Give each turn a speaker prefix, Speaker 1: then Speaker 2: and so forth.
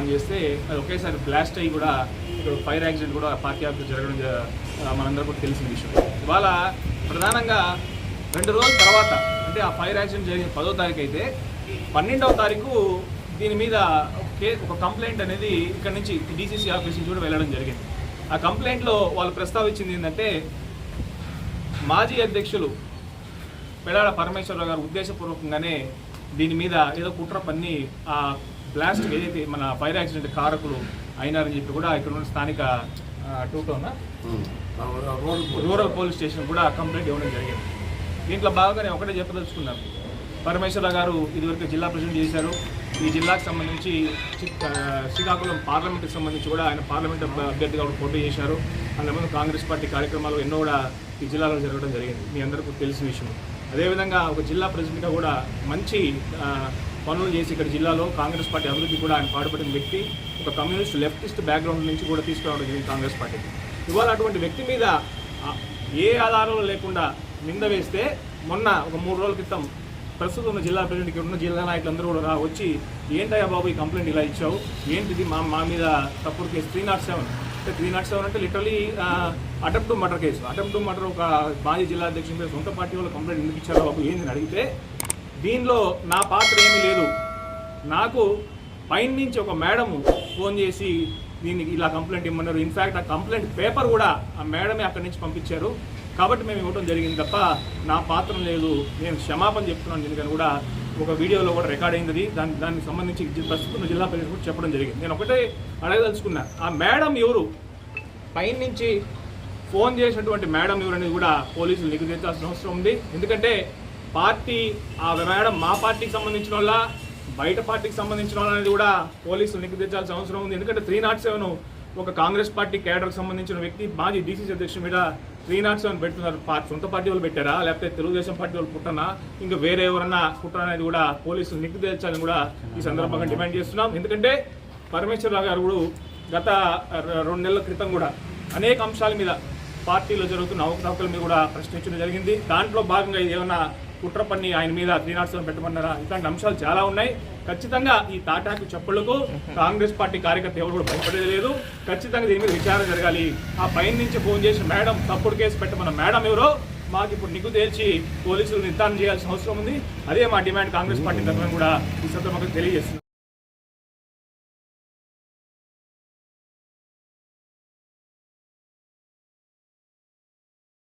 Speaker 1: On చేస్తే అది ఒకేసారి బ్లాస్ట్ అయ్యి కూడా ఇక్కడ ఫైర్ యాక్సిడెంట్ కూడా పార్టీ ఆఫీస్ జరగడం మనందరూ కూడా తెలిసిన విషయం. ఇవాళ ప్రధానంగా 2 రోజుల తర్వాత అంటే ఆ ఫైర్ యాక్సిడెంట్ జరిగిన 10వ తారీఖు అయితే 12వ తారీఖు దీని మీద ఒక కంప్లైంట్ అనేది ఇక్కడ నుంచి డీసీసీ ఆఫీస్ నుంచి కూడా వెళ్ళడం జరిగింది. ఆ కంప్లైంట్లో వాళ్ళు ప్రస్తావించింది ఏంటంటే మాజీ అధ్యక్షులు పెడాల పరమేశ్వరరావు గారు ఉద్దేశపూర్వకంగానే దీని మీద ఏదో కుట్ర పన్ని ఆ బ్లాస్ట్ ఏదైతే మన ఫైర్ యాక్సిడెంట్ కారకులు అయినారని చెప్పి కూడా ఇక్కడ ఉన్న స్థానిక రూరల్ పోలీస్ స్టేషన్ కూడా కంప్లైంట్ ఇవ్వడం జరిగింది. దీంట్లో బాగానే ఒకటే చెప్పదలుచుకున్నారు. పరమేశ్వరరావు గారు ఇదివరకు జిల్లా ప్రెసిడెంట్ చేశారు. ఈ జిల్లాకు సంబంధించి శ్రీకాకుళం పార్లమెంట్కి సంబంధించి కూడా ఆయన పార్లమెంట్ అభ్యర్థిగా కూడా పోటీ చేశారు. అందులో కాంగ్రెస్ పార్టీ కార్యక్రమాలు ఎన్నో కూడా ఈ జిల్లాలో జరగడం జరిగింది, మీ అందరికీ తెలిసిన విషయం. అదేవిధంగా ఒక జిల్లా ప్రెసిడెంట్గా కూడా మంచి పనులు చేసి ఇక్కడ జిల్లాలో కాంగ్రెస్ పార్టీ అభివృద్ధి కూడా ఆయన పాటుపడిన వ్యక్తి. ఒక కమ్యూనిస్ట్ లెఫ్టిస్ట్ బ్యాక్గ్రౌండ్ నుంచి కూడా తీసుకురావడం జరిగింది కాంగ్రెస్ పార్టీ. ఇవాళ అటువంటి వ్యక్తి మీద ఏ ఆధారాలు లేకుండా నింద వేస్తే మొన్న ఒక 3 రోజుల క్రితం ప్రస్తుతం ఉన్న జిల్లా ప్రెసిడెంట్కి ఉన్న జిల్లా నాయకులందరూ కూడా వచ్చి ఏంటయ్యా బాబు ఈ కంప్లైంట్ ఇలా ఇచ్చావు, ఏంటిది మా మీద తప్పుడు కేసు 307 అంటే 307 అంటే literally attempt to murder case. Attempt to murder ఒక మాజీ జిల్లా అధ్యక్షుడి మీద సొంత పార్టీ వాళ్ళు కంప్లైంట్ ఎందుకు ఇచ్చారో బాబు ఏందని అడిగితే దీనిలో నా పాత్ర ఏమీ లేదు, నాకు పైన నుంచి ఒక మేడము ఫోన్ చేసి దీనికి ఇలా కంప్లైంట్ ఇమ్మన్నారు. ఇన్ఫ్యాక్ట్ ఆ కంప్లైంట్ పేపర్ కూడా ఆ మేడమే అక్కడి నుంచి పంపించారు కాబట్టి మేము ఇవ్వడం జరిగింది తప్ప నా పాత్ర లేదు, నేను క్షమాపణ చెప్తున్నాను ఎందుకని కూడా ఒక వీడియోలో కూడా రికార్డ్ అయింది. దానికి సంబంధించి ప్రస్తుతం జిల్లా పరిషత్ కూడా చెప్పడం జరిగింది. నేను ఒకటే అడగదలుచుకున్నా, ఆ మేడం ఎవరు, పైన నుంచి ఫోన్ చేసినటువంటి మేడం ఎవరు అనేది కూడా పోలీసులు నిగ్గుదేర్చాల్సిన అవసరం ఉంది. ఎందుకంటే పార్టీ ఆ మేడం మా పార్టీకి సంబంధించిన వాళ్ళ బయట పార్టీకి సంబంధించిన వాళ్ళ అనేది కూడా పోలీసులు నిగ్గుదేర్చాల్సిన అవసరం ఉంది. ఎందుకంటే 307 ఒక కాంగ్రెస్ పార్టీ కేడర్కి సంబంధించిన వ్యక్తి మాజీ డీసీసీ అధ్యక్షుడి మీద 307 పెడుతున్నారు. సొంత పార్టీ వాళ్ళు పెట్టారా లేకపోతే తెలుగుదేశం పార్టీ వాళ్ళు కుట్రనా ఇంకా వేరే ఎవరన్నా కుట్ర అనేది కూడా పోలీసులు నిగ్గుదేర్చాలని కూడా ఈ సందర్భంగా డిమాండ్ చేస్తున్నాం. ఎందుకంటే పరమేశ్వరరావు గారు కూడా గత 2 నెలల క్రితం కూడా అనేక అంశాల మీద పార్టీలో జరుగుతున్న అవకతవకల మీద కూడా ప్రశ్నించడం జరిగింది. దాంట్లో భాగంగా ఇది ఏమన్నా కుట్ర పన్ని ఆయన మీద 307 పెట్టమన్నారా, ఇట్లాంటి అంశాలు చాలా ఉన్నాయి. ఖచ్చితంగా ఈ తాటాకు చెప్పులకు కాంగ్రెస్ పార్టీ కార్యకర్త ఎవరు కూడా భయపడేది లేదు. ఖచ్చితంగా దీని మీద విచారణ జరగాలి. ఆ పైన నుంచి ఫోన్ చేసి మేడం తప్పుడు కేసు పెట్టమన్న మేడం ఎవరో మాకు ఇప్పుడు నిగ్గు తేల్చి పోలీసులు నిర్ధారణ చేయాల్సిన అవసరం ఉంది. అదే మా డిమాండ్ కాంగ్రెస్ పార్టీ తరఫున కూడా ఈ సందర్భంగా తెలియజేస్తున్నాం.